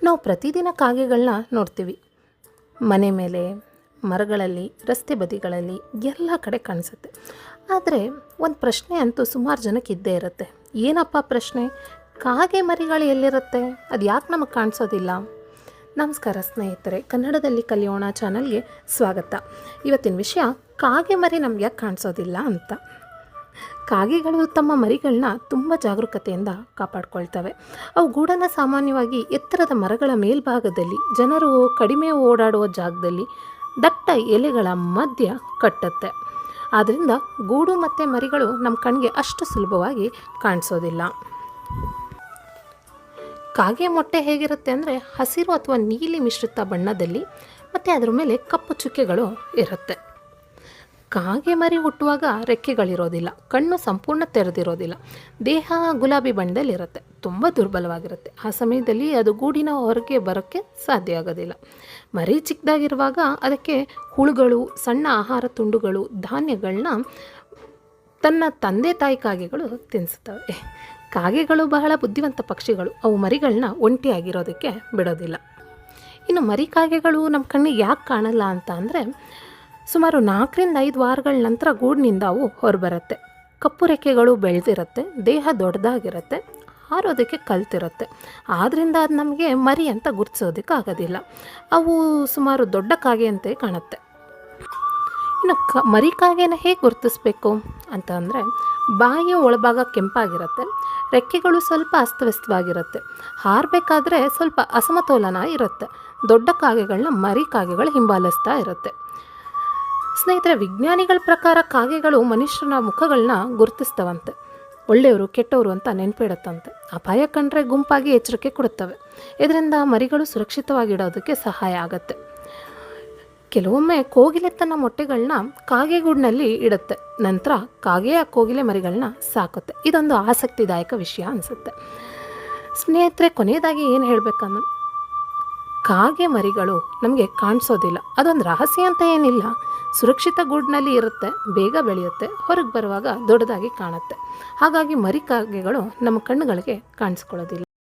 ನಾವು ಪ್ರತಿದಿನ ಕಾಗೆಗಳನ್ನ ನೋಡ್ತೀವಿ. ಮನೆ ಮೇಲೆ, ಮರಗಳಲ್ಲಿ, ರಸ್ತೆ ಬದಿಗಳಲ್ಲಿ ಎಲ್ಲ ಕಡೆ ಕಾಣಿಸುತ್ತೆ. ಆದರೆ ಒಂದು ಪ್ರಶ್ನೆ ಅಂತೂ ಸುಮಾರು ಜನಕ್ಕೆ ಇದ್ದೇ ಇರುತ್ತೆ. ಏನಪ್ಪ ಪ್ರಶ್ನೆ? ಕಾಗೆ ಮರಿಗಳು ಎಲ್ಲಿರುತ್ತೆ? ಅದು ಯಾಕೆ ನಮಗೆ ಕಾಣಿಸೋದಿಲ್ಲ? ನಮಸ್ಕಾರ ಸ್ನೇಹಿತರೆ, ಕನ್ನಡದಲ್ಲಿ ಕಲಿಯೋಣ ಚಾನಲ್ಗೆ ಸ್ವಾಗತ. ಇವತ್ತಿನ ವಿಷಯ ಕಾಗೆ ಮರಿ ನಮ್ಗೆ ಯಾಕೆ ಕಾಣಿಸೋದಿಲ್ಲ ಅಂತ. ಕಾಗೆಗಳು ತಮ್ಮ ಮರಿಗಳನ್ನ ತುಂಬ ಜಾಗರೂಕತೆಯಿಂದ ಕಾಪಾಡ್ಕೊಳ್ತವೆ. ಅವು ಗೂಡನ್ನು ಸಾಮಾನ್ಯವಾಗಿ ಎತ್ತರದ ಮರಗಳ ಮೇಲ್ಭಾಗದಲ್ಲಿ, ಜನರು ಕಡಿಮೆ ಓಡಾಡುವ ಜಾಗದಲ್ಲಿ, ದಟ್ಟ ಎಲೆಗಳ ಮಧ್ಯ ಕಟ್ಟುತ್ತೆ. ಆದ್ದರಿಂದ ಗೂಡು ಮತ್ತು ಮರಿಗಳು ನಮ್ಮ ಕಣ್ಣಿಗೆ ಅಷ್ಟು ಸುಲಭವಾಗಿ ಕಾಣಿಸೋದಿಲ್ಲ. ಕಾಗೆ ಮೊಟ್ಟೆ ಹೇಗಿರುತ್ತೆ ಅಂದರೆ ಹಸಿರು ಅಥವಾ ನೀಲಿ ಮಿಶ್ರಿತ ಬಣ್ಣದಲ್ಲಿ ಮತ್ತು ಅದರ ಮೇಲೆ ಕಪ್ಪು ಚುಕ್ಕೆಗಳು ಇರುತ್ತೆ. ಕಾಗೆ ಮರಿ ಹುಟ್ಟುವಾಗ ರೆಕ್ಕೆಗಳಿರೋದಿಲ್ಲ, ಕಣ್ಣು ಸಂಪೂರ್ಣ ತೆರೆದಿರೋದಿಲ್ಲ, ದೇಹ ಗುಲಾಬಿ ಬಣ್ಣದಲ್ಲಿರುತ್ತೆ, ತುಂಬ ದುರ್ಬಲವಾಗಿರುತ್ತೆ. ಆ ಸಮಯದಲ್ಲಿ ಅದು ಗೂಡಿನ ಹೊರಗೆ ಬರೋಕ್ಕೆ ಸಾಧ್ಯ ಆಗೋದಿಲ್ಲ. ಮರಿ ಚಿಕ್ಕದಾಗಿರುವಾಗ ಅದಕ್ಕೆ ಹುಳುಗಳು, ಸಣ್ಣ ಆಹಾರ ತುಂಡುಗಳು, ಧಾನ್ಯಗಳನ್ನ ತನ್ನ ತಂದೆ ತಾಯಿ ಕಾಗೆಗಳು ತಿನ್ನಿಸ್ತವೆ. ಕಾಗೆಗಳು ಬಹಳ ಬುದ್ಧಿವಂತ ಪಕ್ಷಿಗಳು. ಅವು ಮರಿಗಳನ್ನ ಒಂಟಿಯಾಗಿರೋದಕ್ಕೆ ಬಿಡೋದಿಲ್ಲ. ಇನ್ನು ಮರಿ ಕಾಗೆಗಳು ನಮ್ಮ ಕಣ್ಣಿಗೆ ಯಾಕೆ ಕಾಣಲ್ಲ ಅಂತ ಅಂದರೆ, ಸುಮಾರು 4-5 ವಾರಗಳ ನಂತರ ಗೂಡಿನಿಂದ ಅವು ಹೊರಬರುತ್ತೆ. ಕಪ್ಪು ರೆಕ್ಕೆಗಳು ಬೆಳೆದಿರುತ್ತೆ, ದೇಹ ದೊಡ್ಡದಾಗಿರುತ್ತೆ, ಹಾರೋದಕ್ಕೆ ಕಲ್ತಿರುತ್ತೆ. ಆದ್ದರಿಂದ ಅದು ನಮಗೆ ಮರಿ ಅಂತ ಗುರುತಿಸೋದಕ್ಕೆ ಆಗೋದಿಲ್ಲ. ಅವು ಸುಮಾರು ದೊಡ್ಡ ಕಾಗೆ ಅಂತ ಕಾಣುತ್ತೆ. ಇನ್ನು ಮರಿ ಕಾಗೆನ ಹೇಗೆ ಗುರುತಿಸ್ಬೇಕು ಅಂತ ಅಂದರೆ, ಬಾಯಿಯ ಒಳಭಾಗ ಕೆಂಪಾಗಿರುತ್ತೆ, ರೆಕ್ಕೆಗಳು ಸ್ವಲ್ಪ ಅಸ್ತವ್ಯಸ್ತವಾಗಿರುತ್ತೆ, ಹಾರಬೇಕಾದ್ರೆ ಸ್ವಲ್ಪ ಅಸಮತೋಲನ ಇರುತ್ತೆ. ದೊಡ್ಡ ಕಾಗೆಗಳನ್ನ ಮರಿ ಕಾಗೆಗಳು ಹಿಂಬಾಲಿಸ್ತಾ ಇರುತ್ತೆ. ಸ್ನೇಹಿತರೆ, ವಿಜ್ಞಾನಿಗಳ ಪ್ರಕಾರ ಕಾಗೆಗಳು ಮನುಷ್ಯನ ಮುಖಗಳನ್ನ ಗುರುತಿಸ್ತವಂತೆ. ಒಳ್ಳೆಯವರು ಕೆಟ್ಟವರು ಅಂತ ನೆನಪಿಡುತ್ತಂತೆ. ಅಪಾಯ ಕಂಡ್ರೆ ಗುಂಪಾಗಿ ಎಚ್ಚರಿಕೆ ಕೊಡುತ್ತವೆ. ಇದರಿಂದ ಮರಿಗಳು ಸುರಕ್ಷಿತವಾಗಿಡೋದಕ್ಕೆ ಸಹಾಯ ಆಗುತ್ತೆ. ಕೆಲವೊಮ್ಮೆ ಕೋಗಿಲೆ ತನ್ನ ಮೊಟ್ಟೆಗಳನ್ನ ಕಾಗೆಗೂಡಿನಲ್ಲಿ ಇಡುತ್ತೆ. ನಂತರ ಕಾಗೆಯ ಕೋಗಿಲೆ ಮರಿಗಳನ್ನ ಸಾಕುತ್ತೆ. ಇದೊಂದು ಆಸಕ್ತಿದಾಯಕ ವಿಷಯ ಅನಿಸುತ್ತೆ. ಸ್ನೇಹಿತರೆ, ಕೊನೆಯದಾಗಿ ಏನು ಹೇಳಬೇಕಂದ್ರೆ, ಕಾಗೆ ಮರಿಗಳು ನಮಗೆ ಕಾಣಿಸೋದಿಲ್ಲ. ಅದೊಂದು ರಹಸ್ಯ ಅಂತ ಏನಿಲ್ಲ. ಸುರಕ್ಷಿತ ಗೂಡಿನಲ್ಲಿ ಇರುತ್ತೆ, ಬೇಗ ಬೆಳೆಯುತ್ತೆ, ಹೊರಗೆ ಬರುವಾಗ ದೊಡ್ಡದಾಗಿ ಕಾಣುತ್ತೆ. ಹಾಗಾಗಿ ಮರಿ ಕಾಗೆಗಳು ನಮ್ಮ ಕಣ್ಣುಗಳಿಗೆ ಕಾಣಿಸ್ಕೊಳ್ಳೋದಿಲ್ಲ.